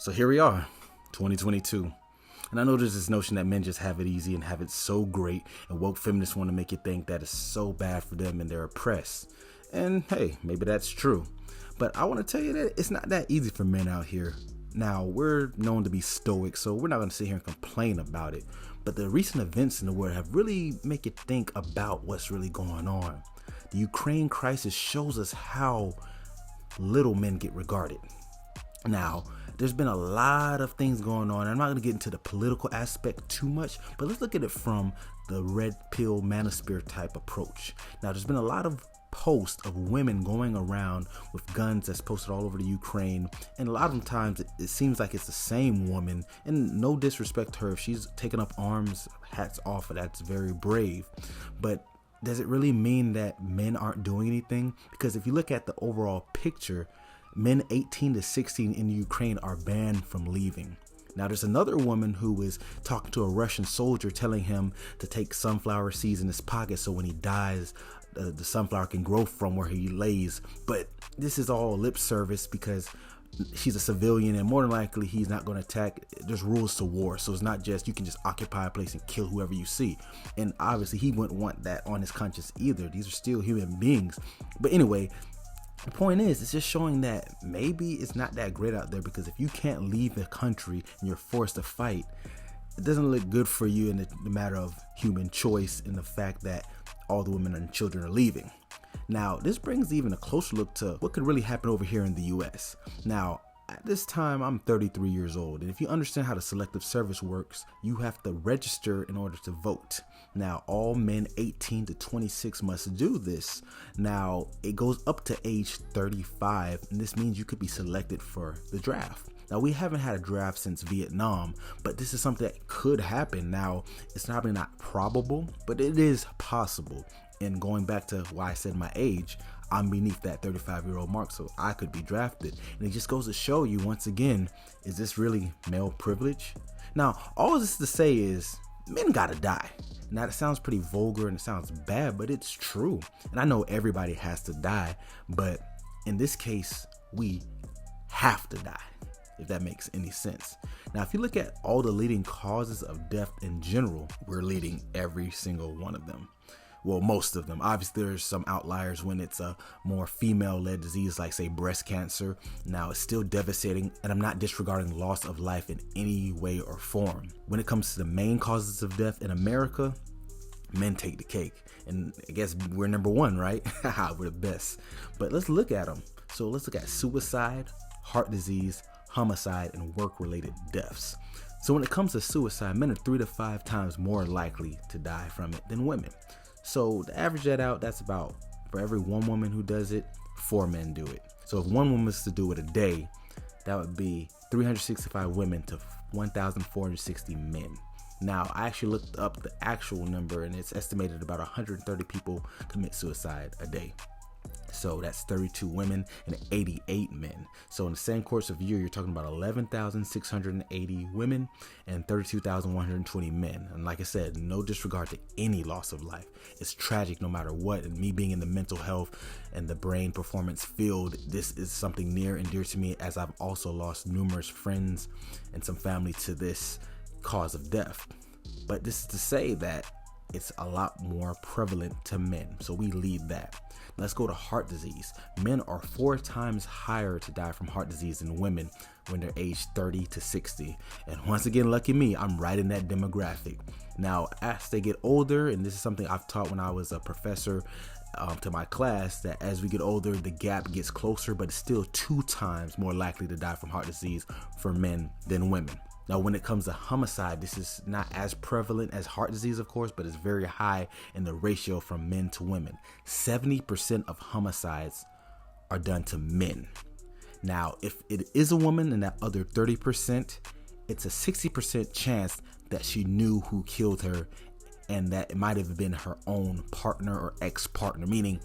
So here we are, 2022. And I know there's this notion that men just have it easy and have it so great, and woke feminists want to make you think that it's so bad for them and they're oppressed. And hey, maybe that's true. But I want to tell you that it's not that easy for men out here. Now, we're known to be stoic, so we're not going to sit here and complain about it. But the recent events in the world have really make you think about what's really going on. The Ukraine crisis shows us how little men get regarded. Now, there's been a lot of things going on. I'm not going to get into the political aspect too much, but let's look at it from the red pill manosphere type approach. Now, there's been a lot of posts of women going around with guns that's posted all over the Ukraine, and a lot of times it seems like it's the same woman, and no disrespect to her, if she's taken up arms, hats off, that's very brave. But does it really mean that men aren't doing anything? Because if you look at the overall picture, men 18 to 16 in Ukraine are banned from leaving. Now, there's another woman who is talking to a Russian soldier, telling him to take sunflower seeds in his pocket so when he dies, the sunflower can grow from where he lays. But this is all lip service because she's a civilian, and more than likely he's not going to attack. There's rules to war, so it's not just you can just occupy a place and kill whoever you see. And obviously he wouldn't want that on his conscience either. These are still human beings. But anyway, the point is, it's just showing that maybe it's not that great out there, because if you can't leave the country and you're forced to fight, it doesn't look good for you in the matter of human choice and the fact that all the women and children are leaving. Now, this brings even a closer look to what could really happen over here in the US. Now, at this time, I'm 33 years old, and if you understand how the selective service works, you have to register in order to vote. Now, all men 18 to 26 must do this. Now, it goes up to age 35, and this means you could be selected for the draft. Now, we haven't had a draft since Vietnam, but this is something that could happen. Now, it's probably not probable, but it is possible. And going back to why I said my age, I'm beneath that 35-year-old mark, so I could be drafted. And it just goes to show you, once again, is this really male privilege? Now, all this to say is, men gotta die. Now, that sounds pretty vulgar and it sounds bad, but it's true. And I know everybody has to die, but in this case, we have to die, if that makes any sense. Now, if you look at all the leading causes of death in general, we're leading every single one of them. Well, most of them. Obviously, there's some outliers when it's a more female-led disease, like, say, breast cancer. Now, it's still devastating, and I'm not disregarding loss of life in any way or form. When it comes to the main causes of death in America, men take the cake. And I guess we're number one, right? We're the best. But let's look at them. So let's look at suicide, heart disease, homicide, and work-related deaths. So when it comes to suicide, men are 3 to 5 times more likely to die from it than women. So to average that out, that's about, for every one woman who does it, 4 men do it. So if one woman was to do it a day, that would be 365 women to 1,460 men. Now, I actually looked up the actual number, and it's estimated about 130 people commit suicide a day. So that's 32 women and 88 men. So in the same course of a year, you're talking about 11,680 women and 32,120 men. And like I said, no disregard to any loss of life. It's tragic no matter what. And me being in the mental health and the brain performance field, this is something near and dear to me, as I've also lost numerous friends and some family to this cause of death. But this is to say that it's a lot more prevalent to men. So we lead that. Let's go to heart disease. Men are 4 times higher to die from heart disease than women when they're aged 30 to 60. And once again, lucky me, I'm right in that demographic. Now, as they get older, and this is something I've taught when I was a professor to my class, that as we get older, the gap gets closer, but it's still 2 times more likely to die from heart disease for men than women. Now, when it comes to homicide, this is not as prevalent as heart disease, of course, but it's very high in the ratio from men to women. 70% of homicides are done to men. Now, if it is a woman, and that other 30%, it's a 60% chance that she knew who killed her, and that it might have been her own partner or ex-partner, meaning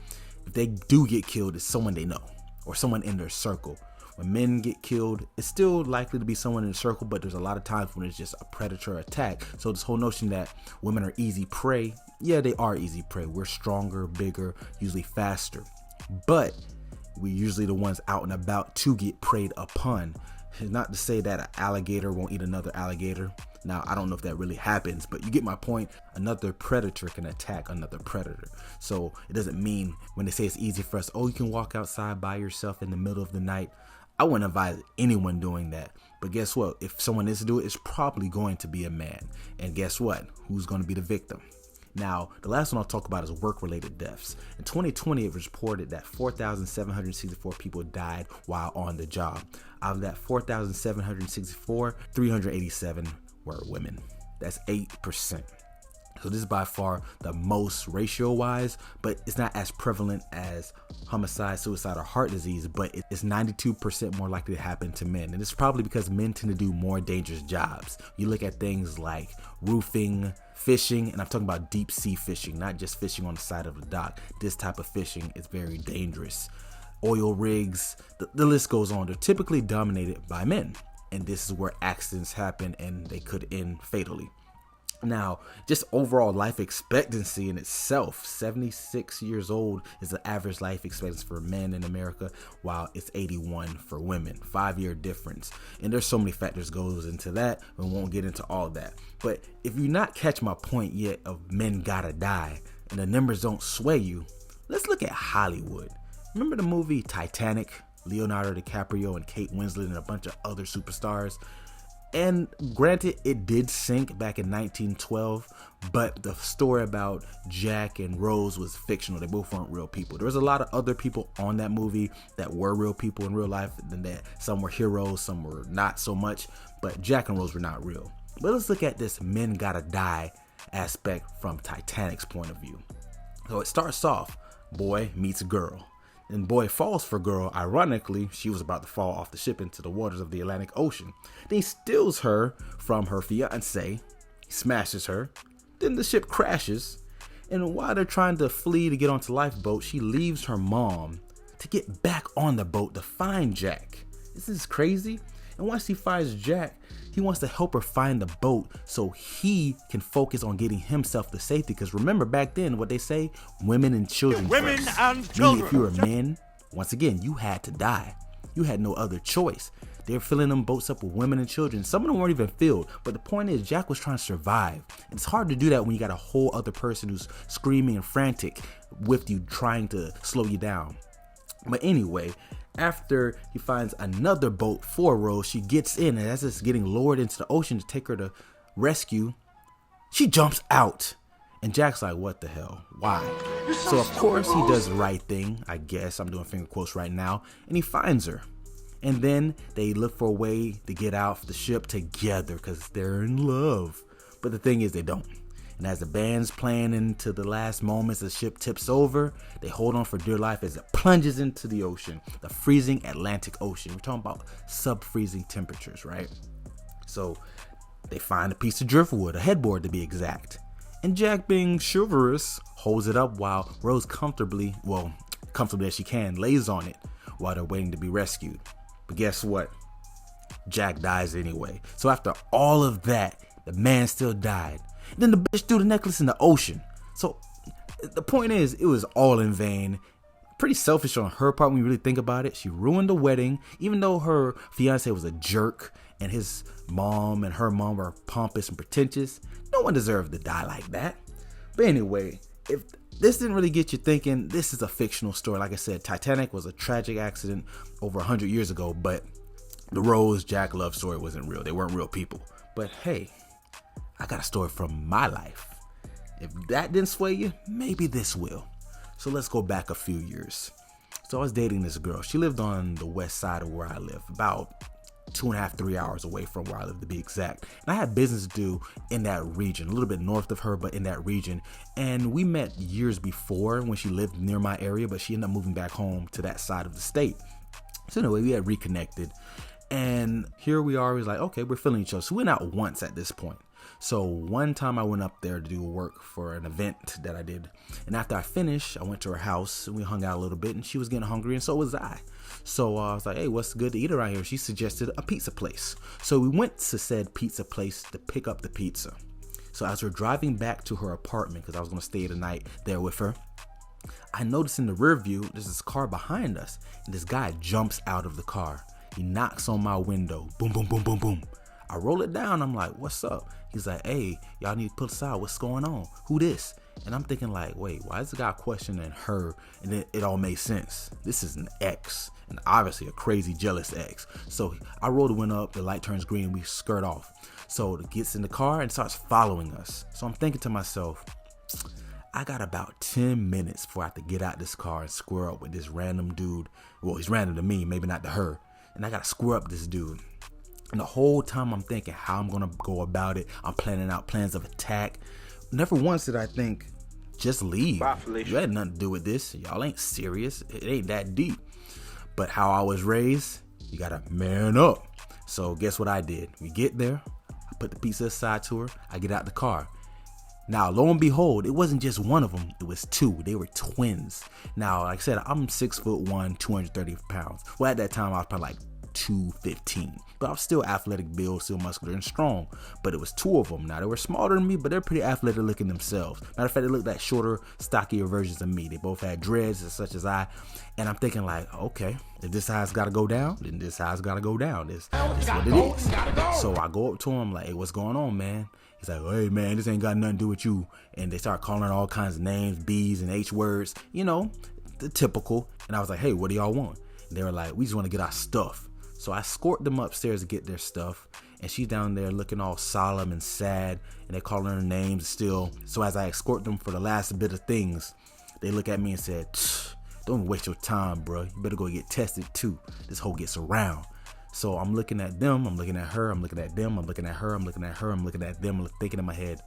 if they do get killed, it's someone they know or someone in their circle. When men get killed, it's still likely to be someone in the circle, but there's a lot of times when it's just a predator attack. So this whole notion that women are easy prey, yeah, they are easy prey. We're stronger, bigger, usually faster. But we're usually the ones out and about to get preyed upon. Not to say that an alligator won't eat another alligator. Now, I don't know if that really happens, but you get my point. Another predator can attack another predator. So it doesn't mean when they say it's easy for us, oh, you can walk outside by yourself in the middle of the night. I wouldn't advise anyone doing that. But guess what? If someone is to do it, it's probably going to be a man. And guess what? Who's going to be the victim? Now, the last one I'll talk about is work-related deaths. In 2020, it was reported that 4,764 people died while on the job. Out of that 4,764, 387 were women. That's 8%. So this is by far the most ratio-wise, but it's not as prevalent as homicide, suicide, or heart disease, but it's 92% more likely to happen to men. And it's probably because men tend to do more dangerous jobs. You look at things like roofing, fishing, and I'm talking about deep sea fishing, not just fishing on the side of the dock. This type of fishing is very dangerous. Oil rigs, the list goes on. They're typically dominated by men. And this is where accidents happen and they could end fatally. Now, just overall life expectancy in itself, 76 years old is the average life expectancy for men in America, while it's 81 for women. 5-year difference. And there's so many factors goes into that. We won't get into all that. But if you not catch my point yet of men gotta die and the numbers don't sway you, let's look at Hollywood. Remember the movie Titanic? Leonardo DiCaprio and Kate Winslet and a bunch of other superstars. And granted, it did sink back in 1912, but the story about Jack and Rose was fictional. They both weren't real people. There was a lot of other people on that movie that were real people in real life, and that some were heroes, some were not so much, but Jack and Rose were not real. But let's look at this men gotta die aspect from Titanic's point of view. So it starts off, boy meets girl. And boy falls for girl. Ironically, she was about to fall off the ship into the waters of the Atlantic Ocean. Then he steals her from her fiance, smashes her. Then the ship crashes. And while they're trying to flee to get onto the lifeboat, she leaves her mom to get back on the boat to find Jack. This is crazy. And once he finds Jack, he wants to help her find the boat so he can focus on getting himself to safety. Because remember back then what they say, women and children Women first. and children. Meaning if you were men, once again, you had to die. You had no other choice. They were filling them boats up with women and children. Some of them weren't even filled. But the point is, Jack was trying to survive. And it's hard to do that when you got a whole other person who's screaming and frantic with you, trying to slow you down. But anyway, after he finds another boat for Rose, she gets in, and as it's getting lowered into the ocean to take her to rescue, she jumps out. And Jack's like, what the hell? Why? So of course he does the right thing, I guess. I'm doing finger quotes right now. And he finds her. And then they look for a way to get off the ship together because they're in love. But the thing is, they don't. And as the band's playing into the last moments, the ship tips over. They hold on for dear life as it plunges into the ocean, the freezing Atlantic Ocean. We're talking about sub-freezing temperatures, right? So they find a piece of driftwood, a headboard to be exact. And Jack, being chivalrous, holds it up while Rose comfortably as she can, lays on it while they're waiting to be rescued. But guess what? Jack dies anyway. So after all of that, the man still died. Then the bitch threw the necklace in the ocean. So the point is, it was all in vain. Pretty selfish on her part when you really think about it. She ruined the wedding, even though her fiance was a jerk and his mom and her mom were pompous and pretentious. No one deserved to die like that. But anyway, if this didn't really get you thinking, this is a fictional story. Like I said, Titanic was a tragic accident over 100 years ago, but the Rose Jack love story wasn't real. They weren't real people. But hey, I got a story from my life. If that didn't sway you, maybe this will. So let's go back a few years. So I was dating this girl. She lived on the west side of where I live, about 2.5, 3 hours away from where I live to be exact. And I had business to do in that region, a little bit north of her, but in that region. And we met years before when she lived near my area, but she ended up moving back home to that side of the state. So anyway, we had reconnected. And here we are, we was like, okay, we're feeling each other. So we went out once at this point. So one time I went up there to do work for an event that I did. And after I finished, I went to her house and we hung out a little bit and she was getting hungry and so was I. So I was like, hey, what's good to eat around here? She suggested a pizza place. So we went to said pizza place to pick up the pizza. So as we're driving back to her apartment, because I was going to stay the night there with her, I noticed in the rear view, there's this car behind us and this guy jumps out of the car. He knocks on my window. Boom, boom, boom, boom, boom. I roll it down. I'm like, what's up? He's like, hey, y'all need to put aside. What's going on? Who this? And I'm thinking like, wait, why is the guy questioning her? And then it all made sense. This is an ex, and obviously a crazy jealous ex. So I roll the window up, the light turns green, we skirt off. So it gets in the car and starts following us. So I'm thinking to myself, I got about 10 minutes before I have to get out this car and square up with this random dude. Well, he's random to me, maybe not to her. And I got to square up this dude. And the whole time I'm thinking how I'm going to go about it. I'm planning out plans of attack. Never once did I think, just leave. You had nothing to do with this. Y'all ain't serious. It ain't that deep. But how I was raised, you got to man up. So guess what I did? We get there. I put the pizza aside to her. I get out the car. Now, lo and behold, it wasn't just one of them. It was two. They were twins. Now, like I said, I'm 6'1", 230 pounds. Well, at that time, I was probably like 215, but I was still athletic build, still muscular and strong. But it was two of them. Now they were smaller than me, but they're pretty athletic looking themselves. Matter of fact, they looked like shorter, stockier versions of me. They both had dreads such as I, and I'm thinking like, okay, if this side's got to go down, then this side's got to go down. This what it is. So I go up to him like, hey, what's going on, man? He's like, hey man, this ain't got nothing to do with you. And they start calling all kinds of names, B's and H words, you know, the typical. And I was like, hey, what do y'all want? And they were like, we just want to get our stuff. So I escort them upstairs to get their stuff, and she's down there looking all solemn and sad, and they're calling her names still. So as I escort them for the last bit of things, they look at me and said, don't waste your time, bro. You better go get tested too. This hoe gets around. So I'm looking at them, I'm looking at her, I'm looking at them, I'm looking at her, I'm looking at her, I'm looking at them, I'm thinking in my head,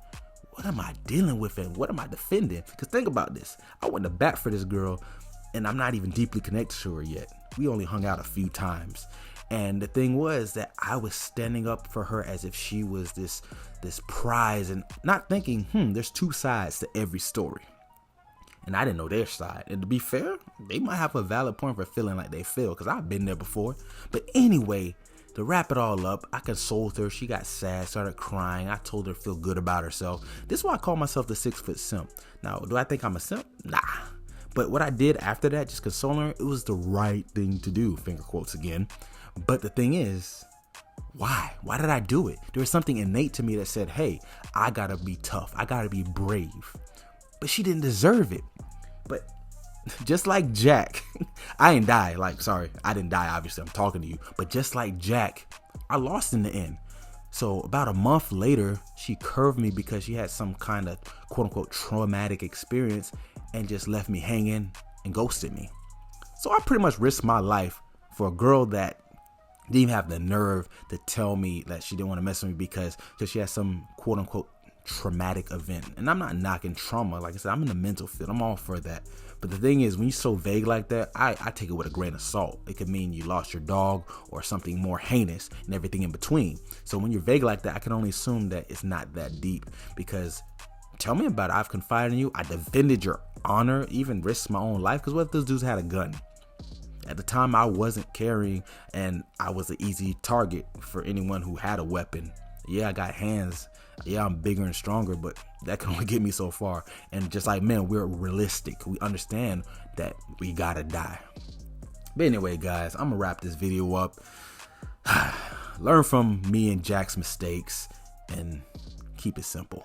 what am I dealing with and what am I defending? Because think about this. I went to bat for this girl, and I'm not even deeply connected to her yet. We only hung out a few times. And the thing was that I was standing up for her as if she was this prize, and not thinking, there's two sides to every story. And I didn't know their side. And to be fair, they might have a valid point for feeling like they feel, because I've been there before. But anyway, to wrap it all up, I consoled her. She got sad, started crying. I told her to feel good about herself. This is why I call myself the 6-foot simp. Now, do I think I'm a simp? Nah. But what I did after that, just consoling her, it was the right thing to do. Finger quotes again. But the thing is, why? Why did I do it? There was something innate to me that said, hey, I gotta be tough. I gotta be brave. But she didn't deserve it. But just like Jack, I didn't die. I didn't die, obviously. I'm talking to you. But just like Jack, I lost in the end. So about a month later, she curved me because she had some kind of quote unquote traumatic experience and just left me hanging and ghosted me. So I pretty much risked my life for a girl that didn't even have the nerve to tell me that she didn't want to mess with me because she had some quote unquote traumatic event. And I'm not knocking trauma. Like I said, I'm in the mental field. I'm all for that. But the thing is, when you're so vague like that, I take it with a grain of salt. It could mean you lost your dog or something more heinous and everything in between. So when you're vague like that, I can only assume that it's not that deep, because tell me about it. I've confided in you. I defended your honor, even risked my own life. Because what if those dudes had a gun? At the time, I wasn't carrying, and I was an easy target for anyone who had a weapon. Yeah, I got hands. Yeah, I'm bigger and stronger, but that can only get me so far. And just like men, we're realistic. We understand that we gotta die. But anyway, guys, I'm gonna wrap this video up. Learn from me and Jack's mistakes and keep it simple.